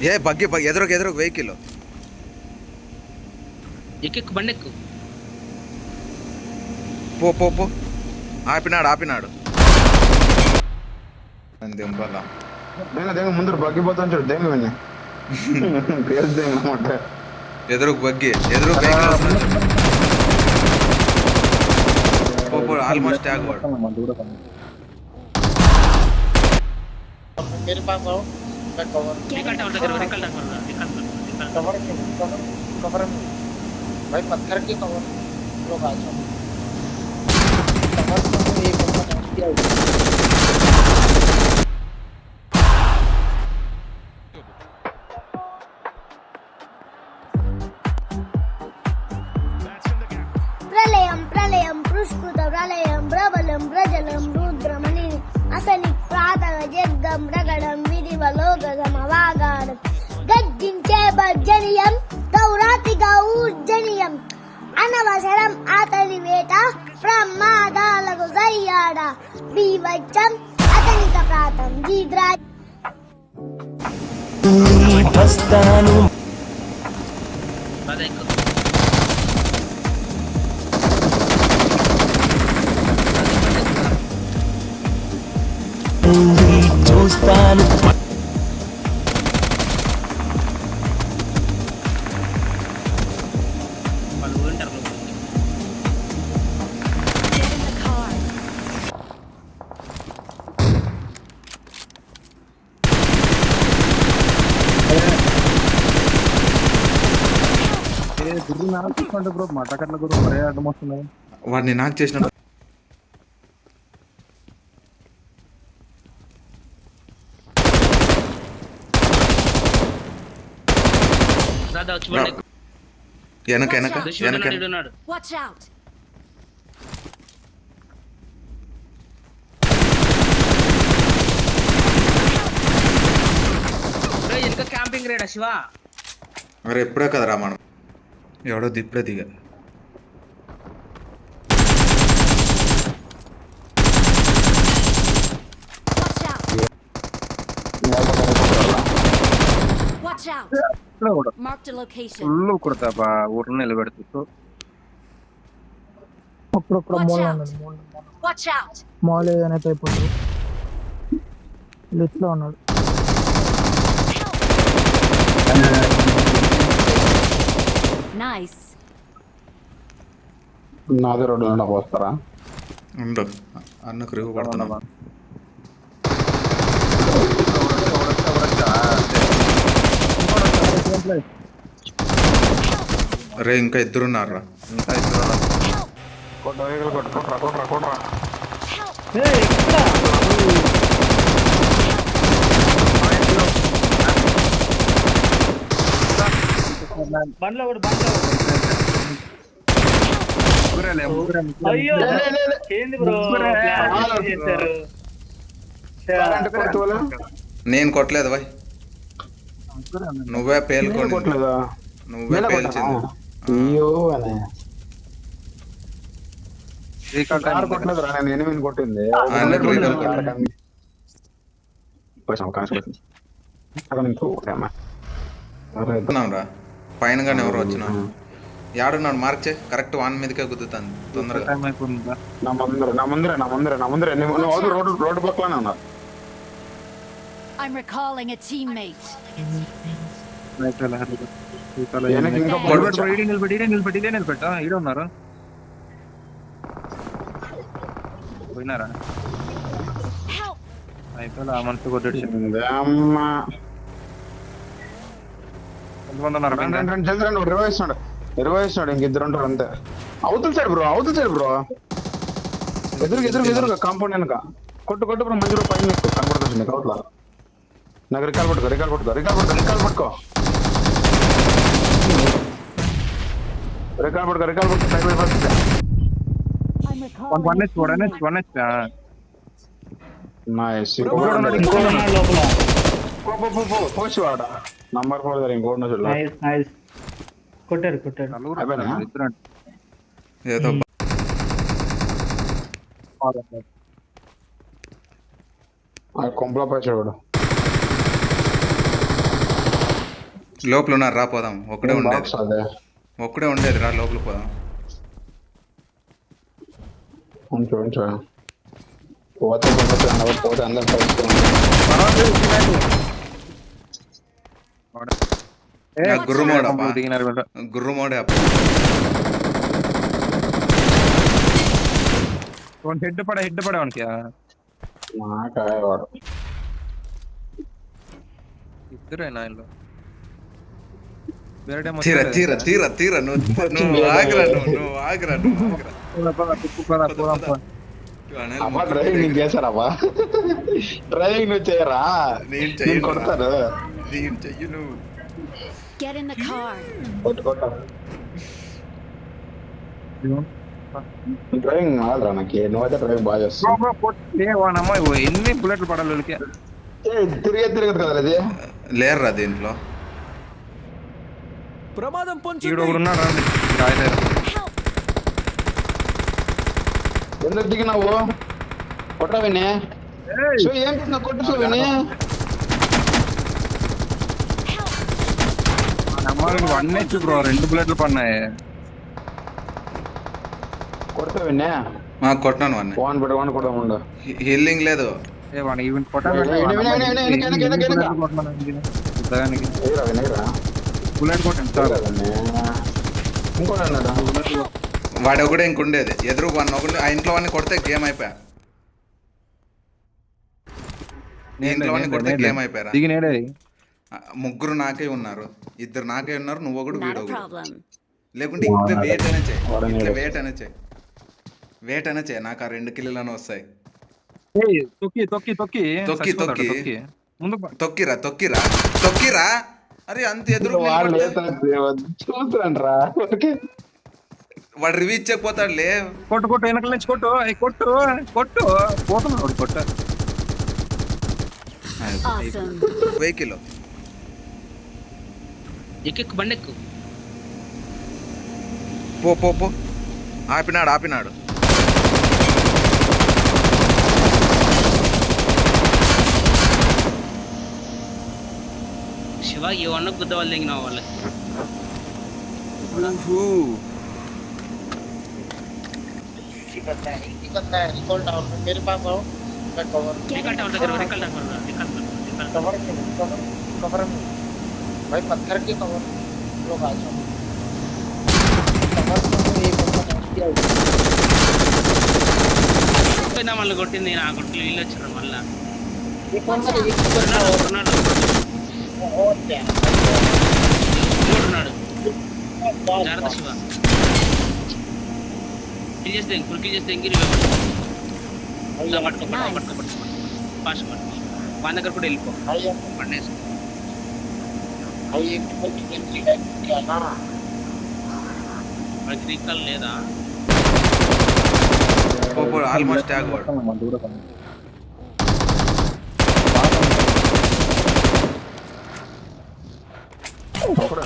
ఏ buggy ఎదురుకు vehicle ఎక్కు బండి ఎక్కు. పో ఆపినాడు దింపలా ముందు బగ్గిపోతాను చూడు దేంగ విని పేరు దేంగ అన్నమాట. ఎదురుకు వెహికల్ వస్తున్నాడు. ఆల్మోస్ట్ ట్యాగ్ వాడు. मेरे पास आओ मैं कवर कवर में भाई पत्थर के कवर लोग आ जाओ कवर में एक बंदा डाउन किया प्रलयं प्रलयं पुष्कृत प्रलयं प्रबलं प्रजलं रुद्रमणि असनि प्रातः जग्गं रगडं विधिवलोकगमवागाडं गज्जिंचे भर्जनीयं गौराति गौर्जनीयं అనవసరం అతని వేట ప్రమాదాలకు జయ్యాడ బీవచ్చం అతనిక ప్రాతం జీద్రా చూస్తాను బ్రో మాటకట్ల గురు మరే అడ్డం వస్తున్నాయి. వాడిని నాకు చేసిన వెనక Watch out. వెనక క్యాంపింగ్ రేడా శివ. అరే ఎప్పుడే కదరా మనం ఎవడో ఇప్పుడే దిగా. Watch out. Marked a location. Full కొడతా ఊర్లో నిలబెడుతూ Watch out. Watch out. Mall ఏదైనా అయిపోతుంది లిఫ్ట్ లో ఉన్నాడు. Nice. నాదే రోడ్డు పోస్తారా ఉండు అన్నకు రివ్యూ పడుతున్నా. అరే ఇంకా ఇద్దరున్నారా? నేను కొట్టలేదు బాయ్, నువ్వే పేల్కోండి. నువ్వే పేల్చింది. నేను కొట్టింది పైన కానీ ఎవరు వచ్చినా యాడున్నాడు మార్క్ చే కరెక్ట్ వాన్ మీదకే గుద్దుతాను తొందరగా. రోడ్డు పక్కనే ఉన్నారు. I'm recalling a teammate. నిలబెట్టా ఈడ ఉన్నారు పోయినారా అయిపోయి ఆ మనసు కొట్టి ఇరవై ఇస్తున్నాడు ఇంకిద్దరు ఉంటారు అంతే. అవుతుంది సైడ్ బ్రో ఎదురుగా కాంపౌండ్ వెనక కొట్టు బ్రో మంచి పైన కనపడుతుంది కౌట్ల. నాకు రికాల్ పట్టుకో పోసివాడ నంబర్ 4 దగ్గర ఇంకోటి కొట్టారు ఏదో కొంపలో పోసాడు. లోపల ఉన్నారు రా పోదాం. ఒక్కడే ఉండేది, బాక్స్ అదే ఒక్కడే ఉండేది రా లోపల పోదాం. ఉంచు ఉంచు పోతే పోతే అందరు కలుసుకున్నాం. గుర్రమోడే హెడ్ పడే వానికి నాకాయ వాడు ఇద్దరేనా ఇల్లు వేరే టైం తీర తీర తీర తీర నువ్వు ఆగరా నువ్వు ఆగరా అమ్మా డ్రైవింగ్ నేను చేశారమ్మా. డ్రైవింగ్ నువ్వు చేయరా? నేను కొడతాను. నేను చెయ్యను. Get in the car. కొట్టు డ్రైవింగ్ కాదురా నాకు. నువ్వైతే డ్రైవింగ్ బాగా చేస్తావు. ఎన్ని బుల్లెట్లు పడాలి వాళ్ళకి? తిరగదు కదా అది. లేరురా దీంట్లో. ఈడు ఒకడు ఉన్నాడు రండి రాయలేరు. ఎందుకు దిగినావు? కొట్టవిని ఏం చేసినా కొట్టు చూవిని. అమ్మాయి అన్నీ చూడు 2 బుల్లెట్లు పడినాయి. కొడతావిని కొట్టినాను వాడిని. ఫోన్ పెట్టుకోండి కూడా ఉండు. హీలింగ్ లేదు. బుల్లెట్ కొట్టండి. ఇంకోటి అన్నాడు వాడు ఒకడే ఇంకుండేది ఎదురు వాడిని ఒకటి. ఆ ఇంట్లో వాడిని కొడితే గేమ్ అయిపోయా. నీ ఇంట్లో వాడిని కొడితే గేమ్ అయిపోయారా? దిగినేడే ముగ్గురు నాకే ఉన్నారు, 2 నాకే ఉన్నారు. నువ్వు ఒకడు Not వీడు a ఒకడు. problem. లేకుంటే ఇట్లా వెయిట్ అనే చేయి, ఇట్లా వెయిట్ అనే చేయి. నాకు ఆ 2 కిలోలను వస్తాయి. తొక్కి తొక్కి తొక్కి తొక్కి తొక్కి తొక్కి ముందు తొక్కిరా తొక్కిరా తొక్కిరా. అరే అంత ఎదురు చూస్తాను రా. వాడు రివ్యూ ఇచ్చకపోతాడు లే. కొట్టు కొట్టు వెనకల నుంచి కొట్టు కొట్టు కొట్టు పోతున్నాడు కొట్ట. Awesome. వెహికల్ ఎక్కెక్కు బండెక్కు. పో పో పో. ఆపినాడు. శివ ఏమన్నా గుద్ద వాళ్ళు తెగిన వాళ్ళకి. रिकॉल डाउन है मेरे पास आओ मैं cover recall down recall cover में भाई पत्थर के कवर लोग आ जाओ कवर में एक बंदा किया పోయినా మళ్ళీ కొట్టింది నా కొట్లు ఇల్లు వచ్చారు మళ్ళా. ये कौन सा एक बंदा और क्या ఉన్నాడు జాగ్రత్త శివ. కిల్ చేస్తే ఎంగిరి పట్టుకో ఫాస్ట్ పట్టుకో. మా దగ్గర కూడా వెళ్ళిపో. పండేసి भाई एक नंबर की एंट्री है क्या ना వాళ్ళకి రీకాల్ లేదా? ఆల్మోస్ట్ ట్యాగ్ వాడు. ఒకడు